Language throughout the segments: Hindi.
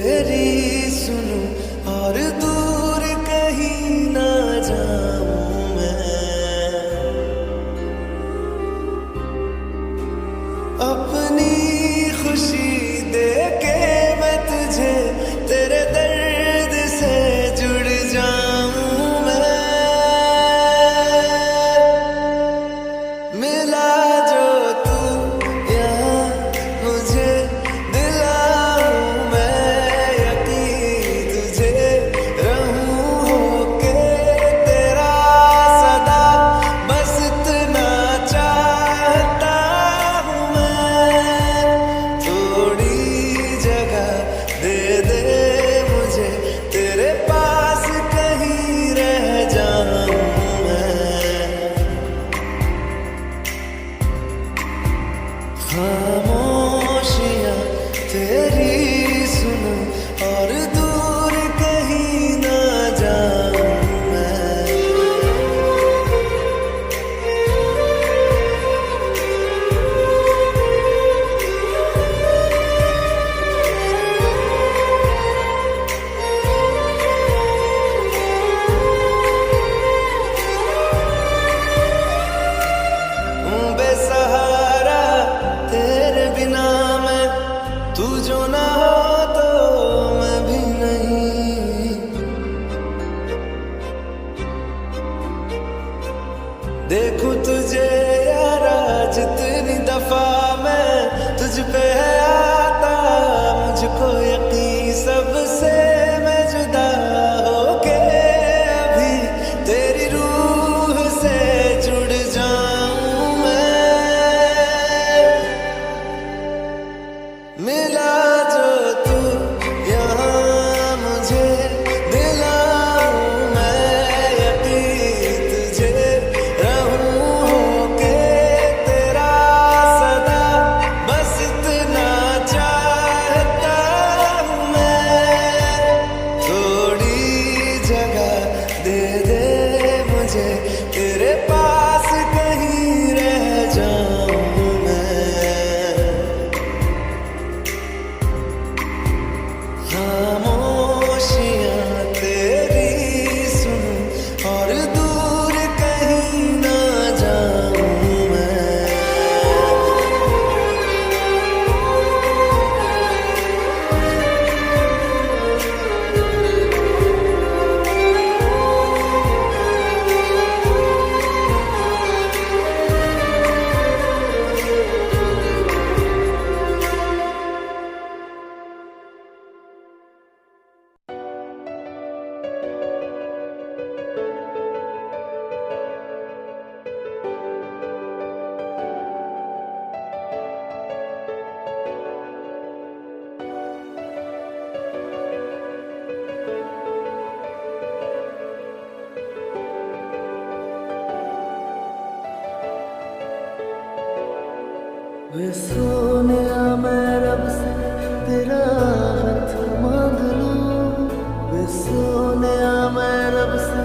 तेरी सुनूं और दूर कहीं ना जाऊं मैं। अपनी खुशी दे के मैं तुझे तेरे दर्द से जुड़ जाऊं मैं। मिला जो तू यहाँ मुझे दिलाऊं मैं यकीन तुझे रहूं होके तेरा सदा बस इतना चाहता हूँ मैं। थोड़ी जगह दे दे मुझे तेरे पास कहीं रह जाऊं मैं। खामोशियाँ तेरी सुनूं और दूर कहीं ना जाऊं मैं। बेसहारा तेरे बिना मैं, तू जो ना हो तो मैं भी नहीं। देखूं तुझे यारा जितनी दफा मैं तुझ पे है आता, मुझको यकीन सबसे मैं जुदा होके अभी तेरी रूह से जुड़ जाऊं मैं। मिला जो तू यहाँ मुझे दिलाऊं मैं यकीन तुझे रहूं होके तेरा सदा बस इतना चाहता हूँ मैं। थोड़ी जगह दे दे मुझे तेरे पास कहीं रह जाऊं मैं। खामोशियाँ तेरी सुनूं और दूर कहीं ना जाऊं मैं। वे सोनिया मैं रब से तेरा हाथ मांग लूं। वे सोनिया मैं रब से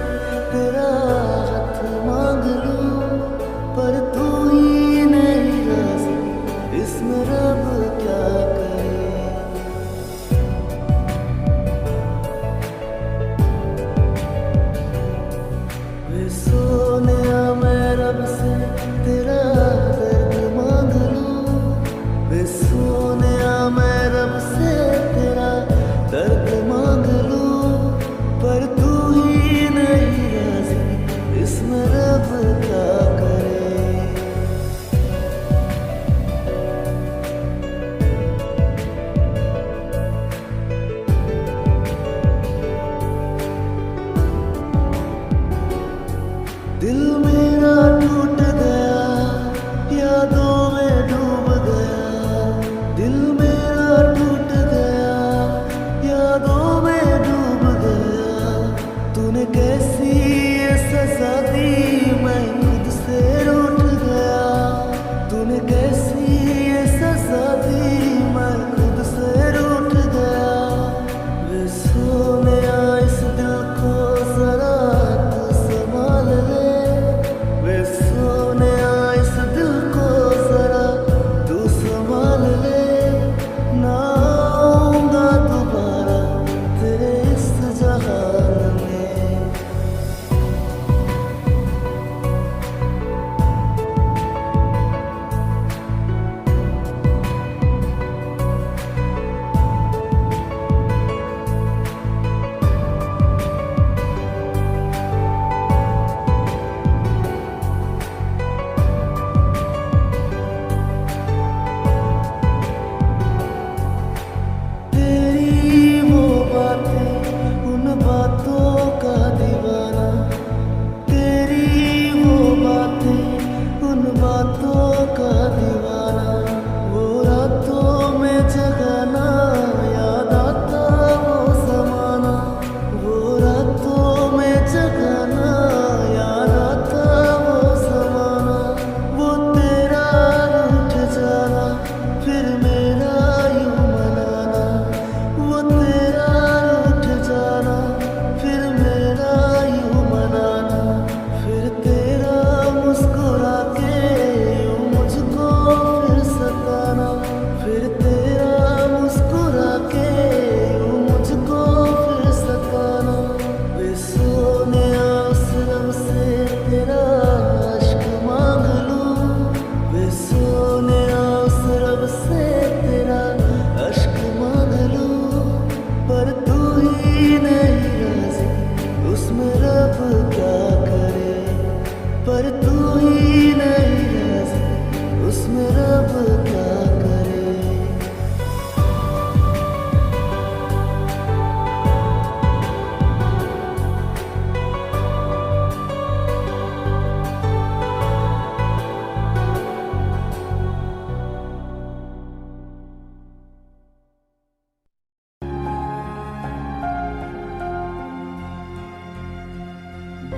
तेरा हाथ मांग लूं, पर तू ही नहीं राज़ी इसमें रब क्या करे। वे सोनिया मैं रब से तेरा दर्द मांग लूं,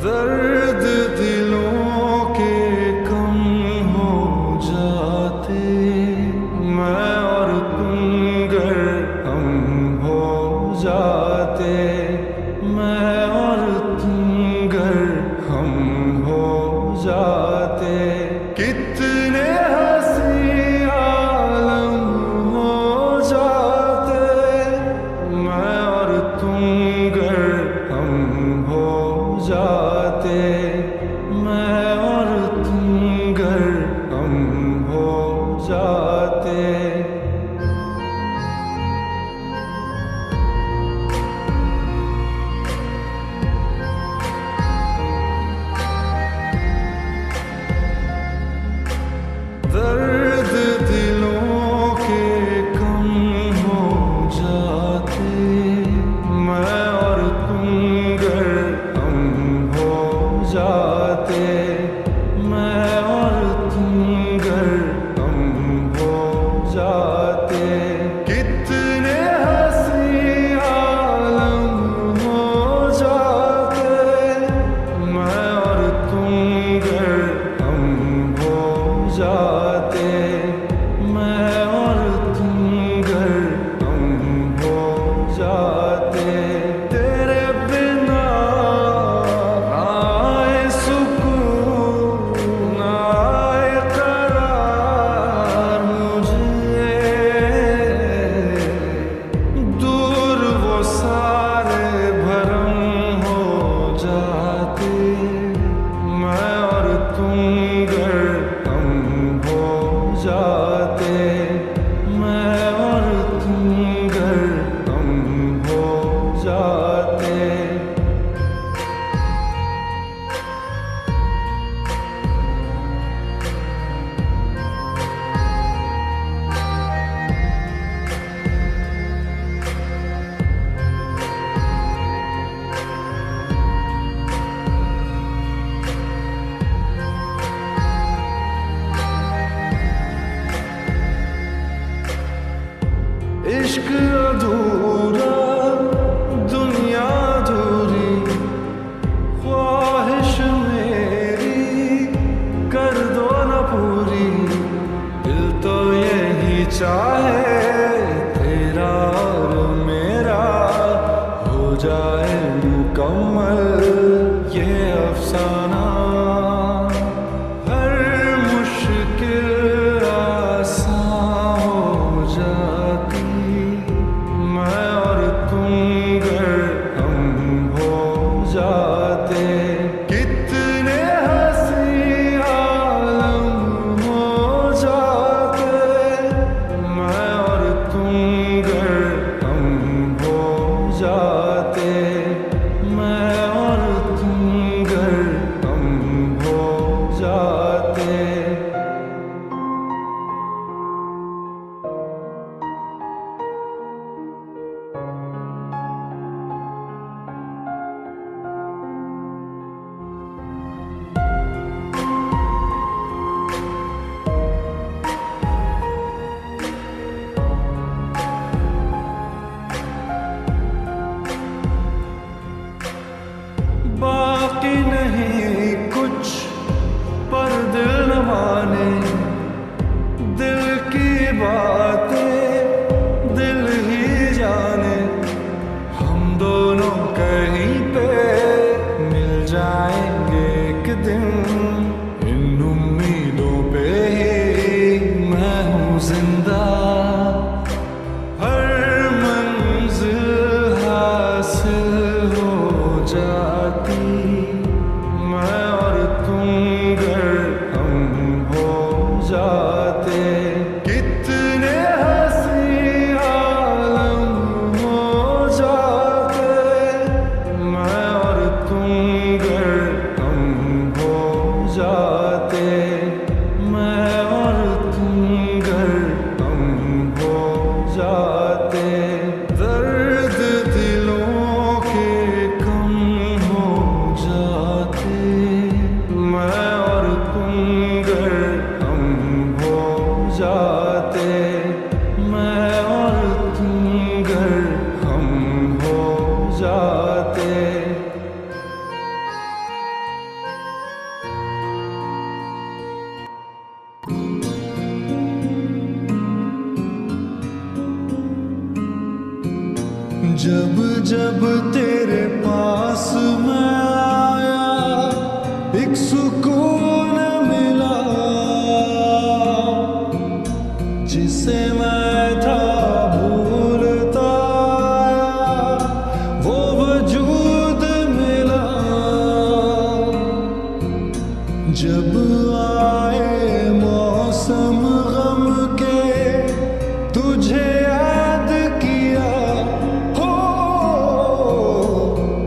दर्द दिलों के कम हो जाते, मैं और तुम गर हम हो जाते, मैं और तुम गर हम हो जाते। कितने हंसी आलम हो जाते, मैं और तुम गर हम हो जाते, मैं और तुम गर हम हो जाते। दर्द दिलों के कम हो जाते, मैं और तुम गर हम हो जाते, मैं और तुम गर हम हो जाते। कितने हंसी आलम हो जाते, मैं और तुम गर हम हो जाते, मैं और तुम गर हम हो जाते। तेरे बिना ना आए सुकून, ना आए करार मुझे, दूर वो सारे भरम हो जाते, मैं और तुम गर हम हो जाते, मैं और तुम गर हम हो जाते। इश्क अधूरा, दुनिया अधूरी, ख्वाहिश मेरी कर दो न पूरी। दिल तो यही चाहे तेरा और मेरा हो जाए मुकम्मल ये अफसाना। हर मुश्किल आसान हो जाती, मैं और तुम गर हम हो जाते। कितने हंसी आलम हो जाते, मैं और तुम गर हम हो जाते, मैं और तुम गर हम हो जाते। जब जब तेरे पास मैं आया एक सुकून मिला, जिसे मैं था भूलता आया वो वजूद मिला। जब आए मौसम गम के तुझे याद किया, हो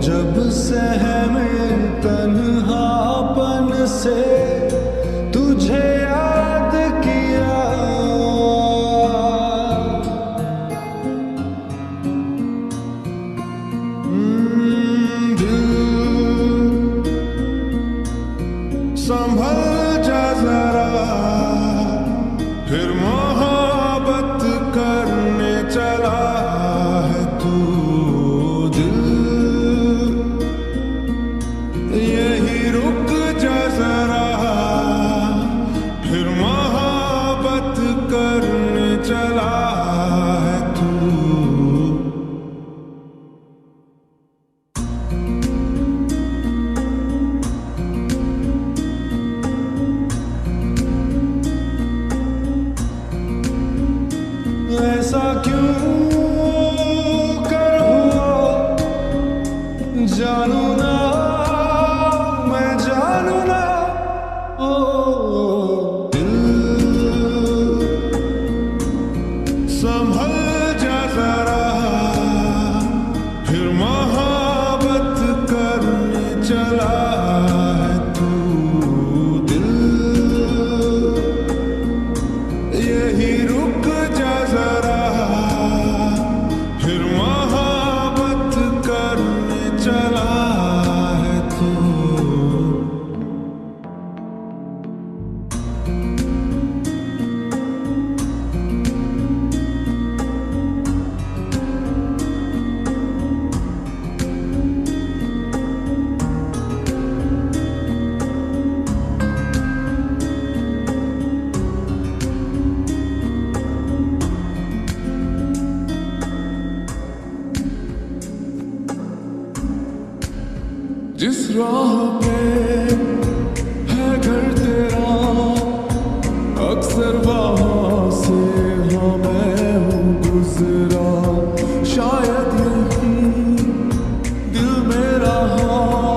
जब सहमे तन्हापन से तुझे याद किया। दिल संभल जा जरा, फिर मोहब्बत करने चला है तू। दिल यही रुक जा जरा, फिर मोहब्बत करने चला है तू। ऐसा क्यों कर हुआ जानू ना, मैं जानू ना। ओ दिल संभल जा जरा, फिर मोहब्बत करने चला है तू। दिल यही रुक जा जरा, फिर मोहब्बत करने चला है तू। जिस राह पे है घर तेरा, अक्सर वहाँ से हाँ मैं हूँ गुजरा। शायद यही दिल मेरा हाँ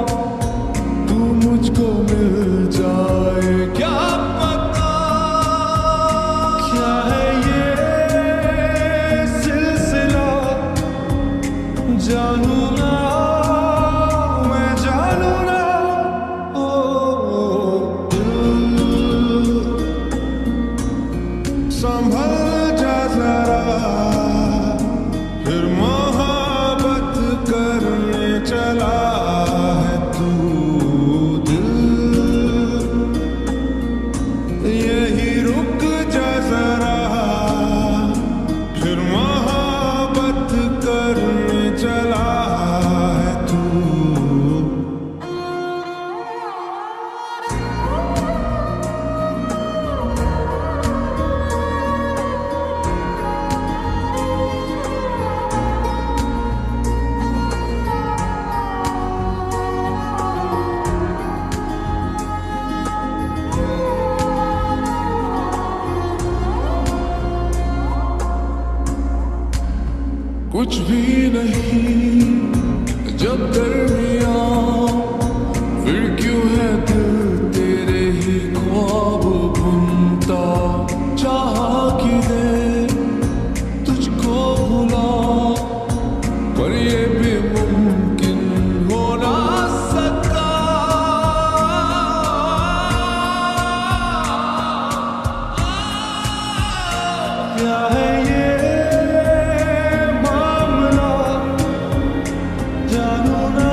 तू मुझको मिल जाए, क्या पता क्या है ये सिलसिला। जानू ना मैं जानू ना। ओ दिल संभल जा जरा, फिर मोहब्बत करने चला है तू। दिल यही रुक जा जरा, फिर मोहब्बत करने चला है तू। कुछ भी नहीं जब दरमियां, फिर क्यों है दिल तेरे ही ख्वाब बुनता। चाहा कि दे तुझको भुला, पर ये भी मुमकिन हो ना सका। क्या है ये जानू ना,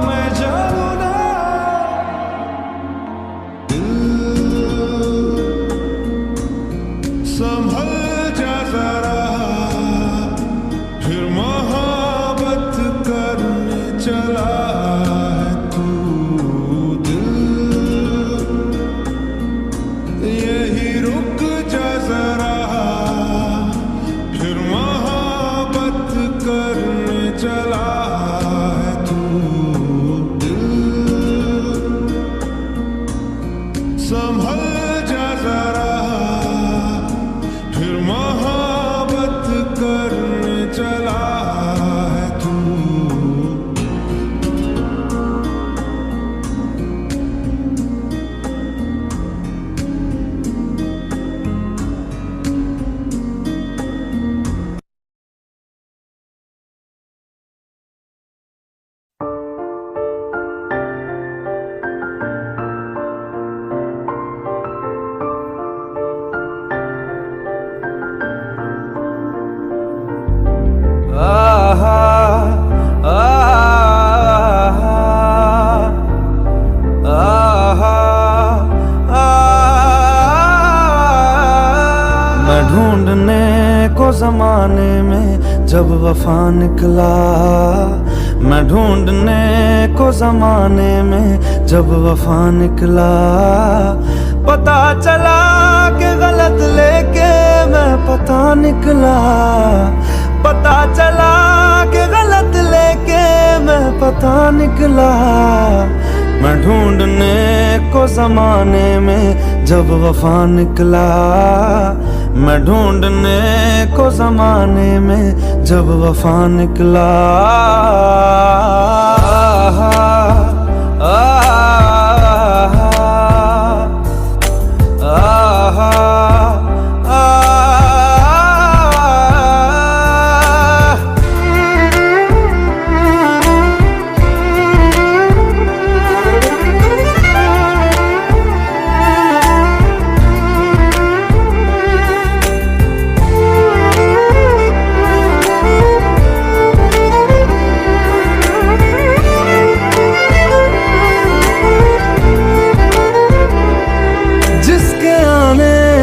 मैं जानू ना। दिल संभल जा जरा, फिर मोहब्बत जब वफा निकला, मैं ढूंढने को जमाने में जब वफा निकला। पता चला कि गलत लेके मैं पता निकला, पता चला कि गलत लेके मैं पता निकला। मैं ढूंढने को जमाने में जब वफा निकला, मैं ढूंढने को जमाने में जब वफा निकला।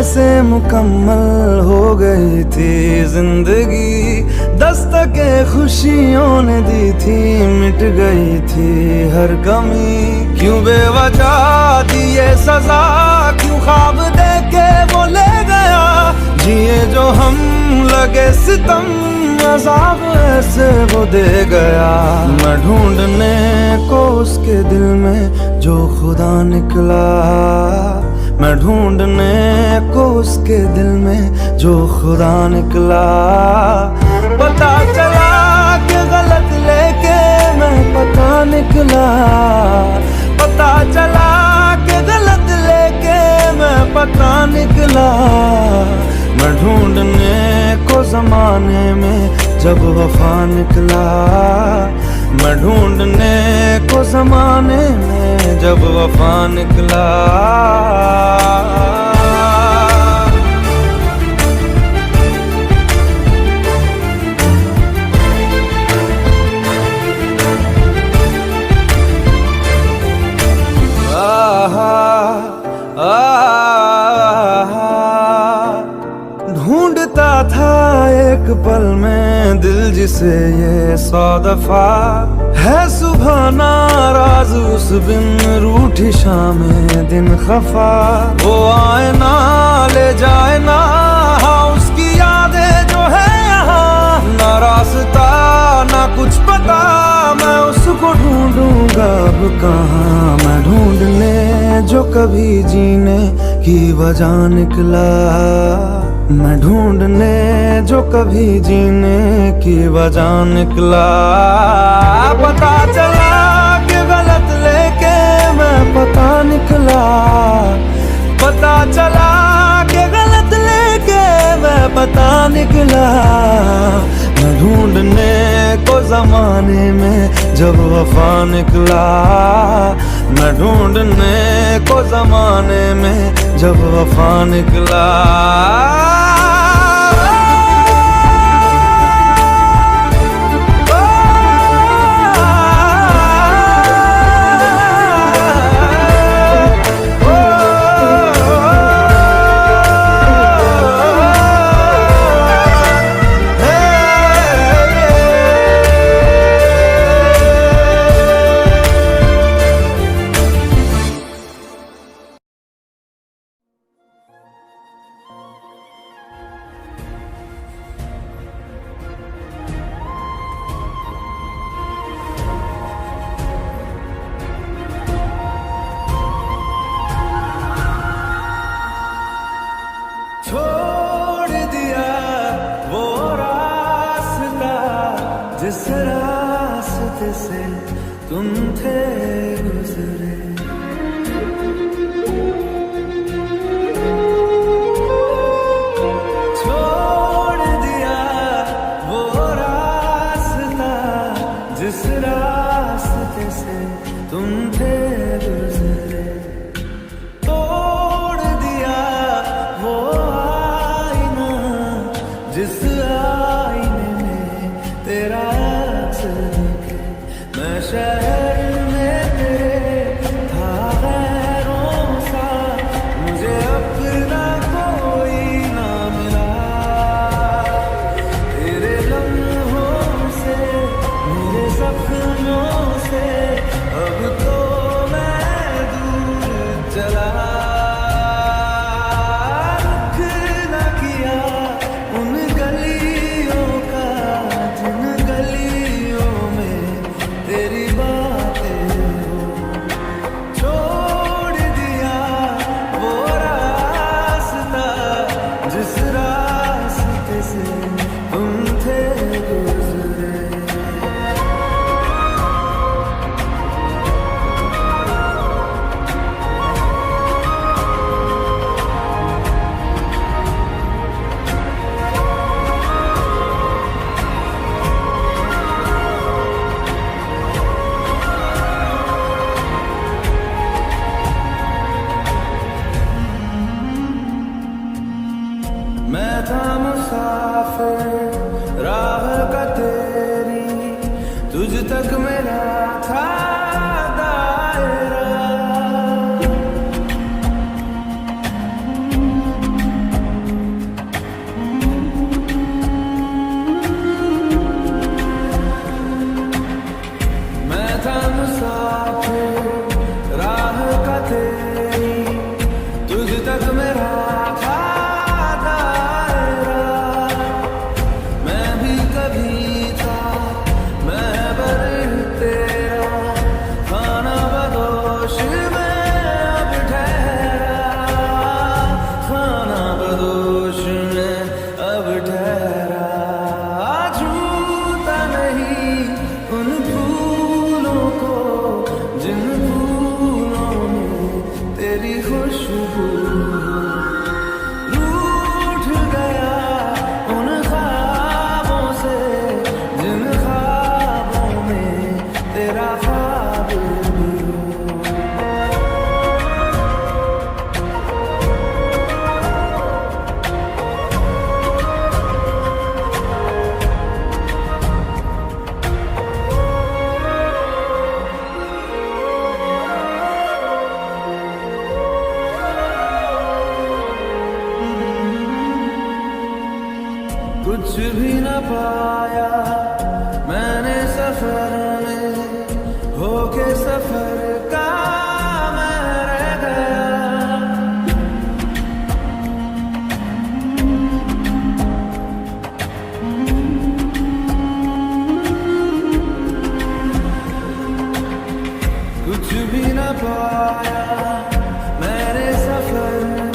से मुकम्मल हो गई थी जिंदगी, दस्तके खुशियों ने दी थी, मिट गई थी हर कमी। क्यों बेवजह दी ये सजा, क्यों ख्वाब देके वो ले गया, जिए जो हम लगे सितम, अज़ाब ऐसे वो दे गया। मैं ढूंढने को उसके दिल में जो खुदा निकला, मैं ढूंढने को उसके दिल में जो खुदा निकला। पता चला कि गलत लेके मैं पता निकला, पता चला कि गलत लेके मैं पता निकला। मैं ढूंढने को जमाने में जब वफा निकला, मैं ढूंढने को जमाने में जब वफा निकला। ढूंढता था एक पल में दिल जिसे ये 100 दफा, है सुबह नाराज उस बिन रूठी शामें दिन खफा। वो आए ना ले जाए ना, हाँ उसकी यादें जो है यहाँ, ना रास्ता ना कुछ पता, मैं उसको ढूंढूंगा अब कहाँ। मैं ढूंढने जो कभी जीने की वजह निकला, मैं ढूंढने जो कभी जीने की वजह निकला। पता चला कि गलत लेके मैं पता निकला, पता चला कि गलत लेके मैं पता निकला। मैं ढूंढने को जमाने में जब वफा निकला, मैं ढूंढने को जमाने में जब वफा निकला। छोड़ दिया वो रास्ता जिस रास्ते से तुम थे गुजरे, छोड़ दिया वो रास्ता जिस रास्ते से तुम थे गुजरे। तोड़ दिया वो आईना जिस आईने में तेरा अक्स दिखे। मैं शहर में तेरे था गैरों सा, मुझे अपना कोई ना मिला। तेरे लम्हों तक मेरा था दायरा। मैं था मुसाफिर राह का तेरी, तुझ तक मेरा था दायरा। मैं भी कभी था महबर तेरा, खाना बदोश में अब ठहरा, खाना बदोश में अब ठहरा। छूता नहीं उन फूलों को जिन फूलों में तेरी खुशबू। रूठ गया उन ख्वाबों से जिन ख्वाबों में तेरा ख्वाब भी हो। कुछ भी न पाया मैंने सफर में, होके सफर का मैं रह गया। कुछ भी न पाया मैंने सफर में,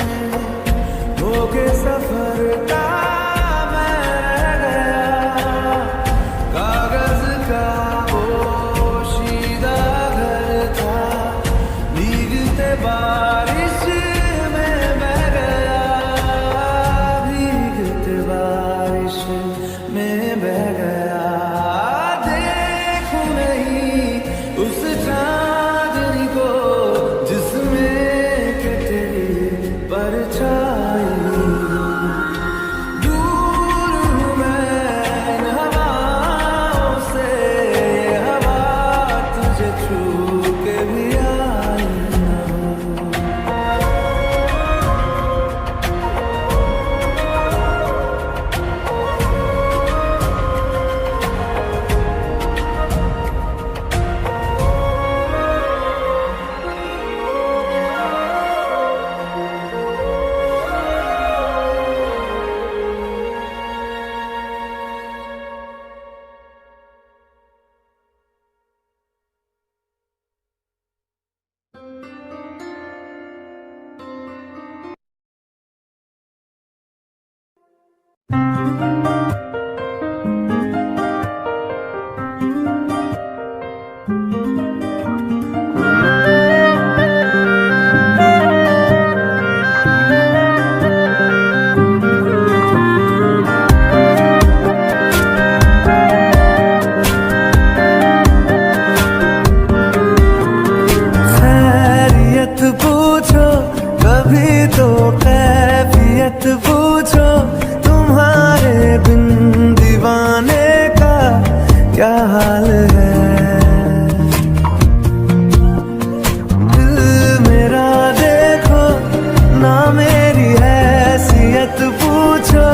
होके सफर का बारिश में बह गया, भीगते बारिश में बह गया। देखूं नहीं उस चांदनी को जिसमें के तेरी परछाई। दूर हूँ मैं इन हवाओं से, ये हवा तुझे छू के भी आई। पूछो कभी तो कैफियत पूछो, तुम्हारे बिन दीवाने का क्या हाल है। दिल मेरा देखो ना मेरी हैसियत पूछो,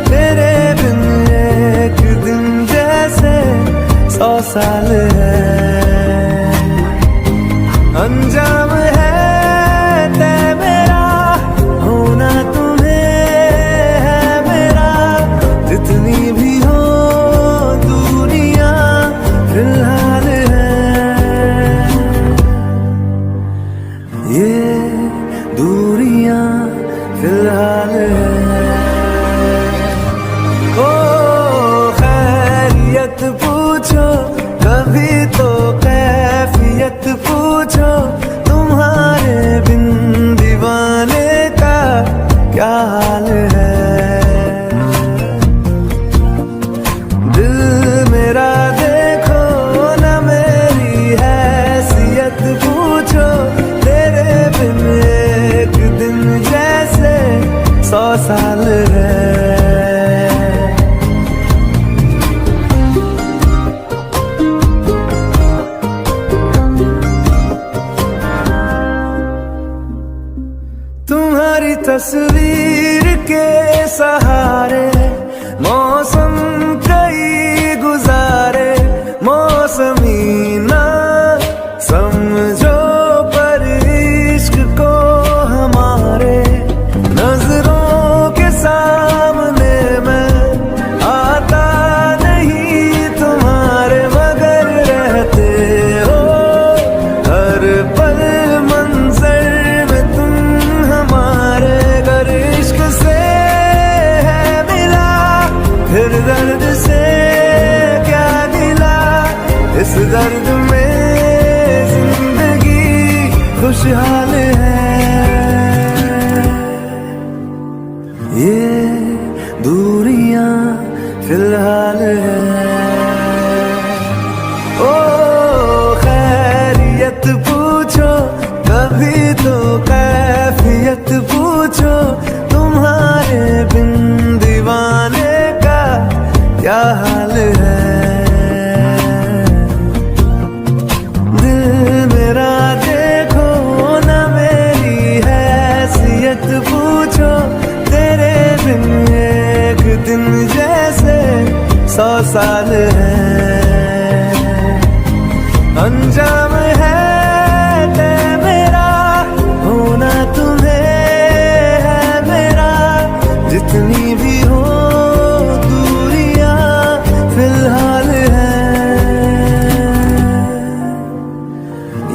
तेरे बिन एक दिन जैसे 100 साल है। अंजाम है तय मेरा होना, तुम्हें है मेरा। जितनी भी हो दुनिया फिलहाल है, ये दूरियां फिलहाल है। ओ खैरियत पूछो कभी तो कैफियत पूछो, तुम तस्वीर के सहारे मौसम कई गुजारे, मौसमी ना समझो पर इश्क को हमारे। नजरों के सामने मैं आता नहीं तुम्हारे, मगर रहते हो हर पल मंजर में तुम हमारे। अगर इश्क से है मिला फिर दर्द से क्या गिला, इस दर्द में जिंदगी खुशहाल है। ये दूरियां फिलहाल है। ओ खैरियत पूछो कभी तो कैफियत पूछो, तुम्हारे बिन दीवाने का क्या हाल है। दिल मेरा देखो ना मेरी हैसियत पूछो, तेरे बिन एक दिन जैसे 100 साल है। अंजाम है तय मेरा होना तुम्हें है मेरा, जितनी भी हो दूरियां फिलहाल है।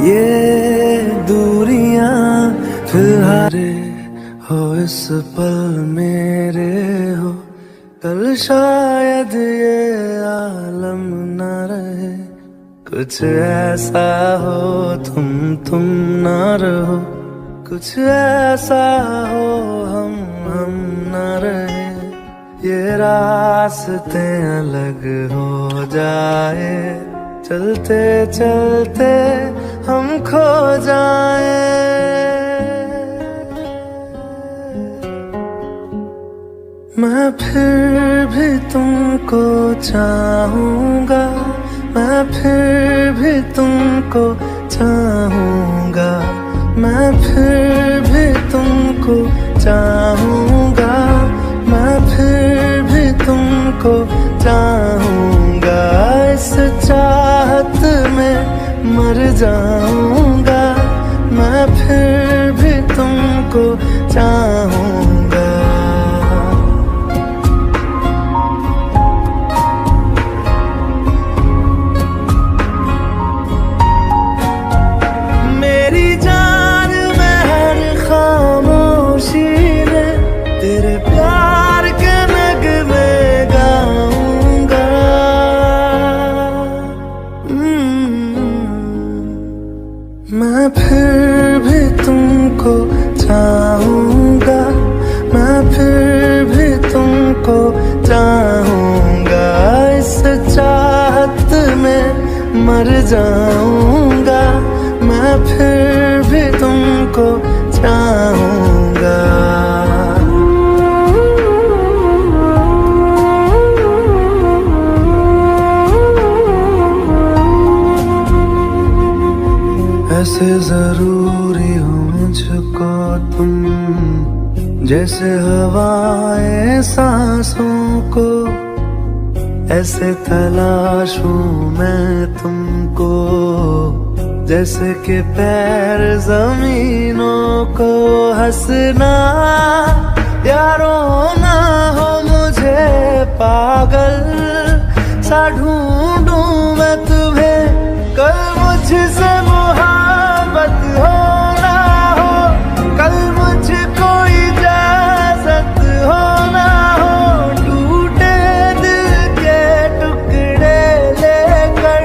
ये दूरियां फिलहाल हो, इस पल मेरे हो, कल शायद ये आलम न रहे। कुछ ऐसा हो तुम ना रहो, कुछ ऐसा हो हम ना रहे। ये रास्ते अलग हो जाए, चलते चलते हम खो जाए। मैं फिर भी तुमको चाहूँगा, मैं फिर भी तुमको चाहूँगा, मैं फिर भी तुमको चाहूँगा, मैं फिर भी तुमको चाहूँगा। इस चाहत में मर जाऊँगा, मैं फिर भी तुमको चाहूँगा। तेरे प्यार के नगमे गाऊंगा। मैं फिर भी तुमको चाहूँगा, मैं फिर भी तुमको चाहूँगा। इस चाहत में मर जाऊँगा, मैं फिर भी तुमको चाहूँगा। ऐसे जरूरी हो मुझको तुम, जैसे हवाएं सांसों को। ऐसे तलाशूं मैं तुमको, जैसे कि पैर जमीनों को। हंसना या रोना हो मुझे पागल सा ढूंढूं मैं तुम्हें। कल मुझसे मोहब्बत हो ना हो, कल मुझको इजाजत हो ना हो। टूटे दिल के टुकड़े लेकर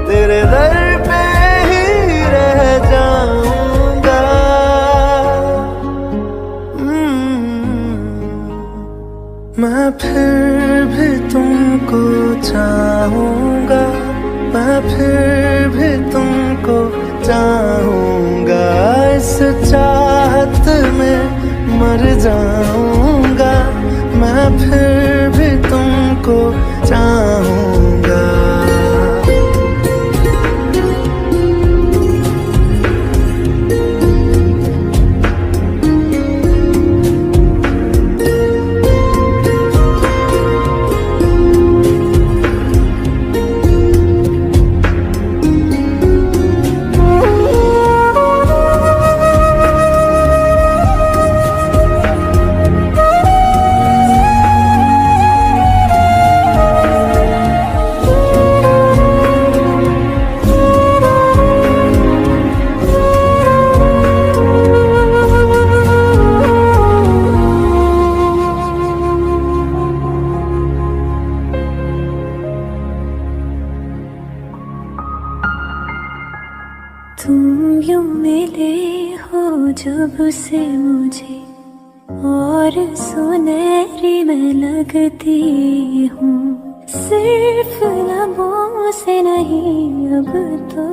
तेरे दर पे ही रह जाऊंगा। मैं फिर भी तुमको चाहूँगा, मैं फिर भी तुमको चाहूँगा। इस चाहत में मर जाऊँगा, मैं फिर भी तुमको चाहूँगा। तुम यूं मिले हो जब से मुझे और सुनहरी मैं लगती हूँ, सिर्फ लबों से नहीं अब तो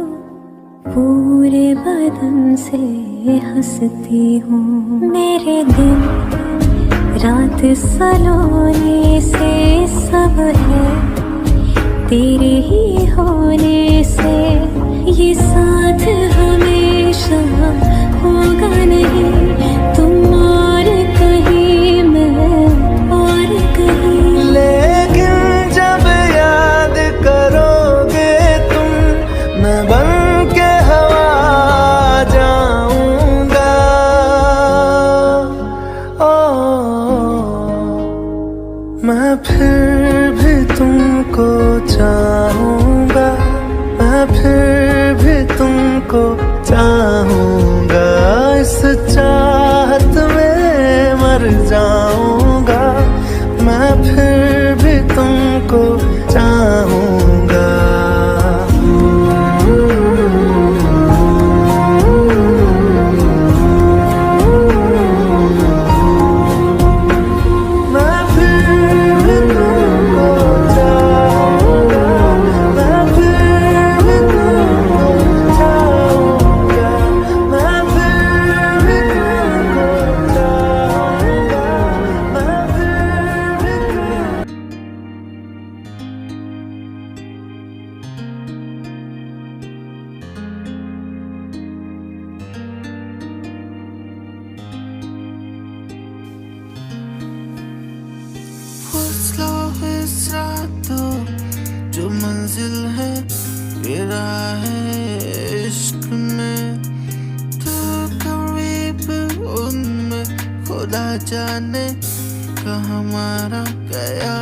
पूरे बदन से हंसती हूँ। मेरे दिन रात सलोने से सब है तेरे ही होने से, ये साथ हमेशा होगा नहीं, तुम और कहीं मैं और कहीं। लेकिन जब याद करोगे तुम, मैं बन के हवा जाऊंगा। मैं फिर भी तुमको चाहूंगा, मैं फिर भी तुमको चाहूंगा, इस चाहत में मर जाऊंगा, मैं फिर भी तुमको चाहूंगा। जो मंजिल है मेरा है इश्क में, तो करीब उनमें खुदा जाने कहाँ हमारा गया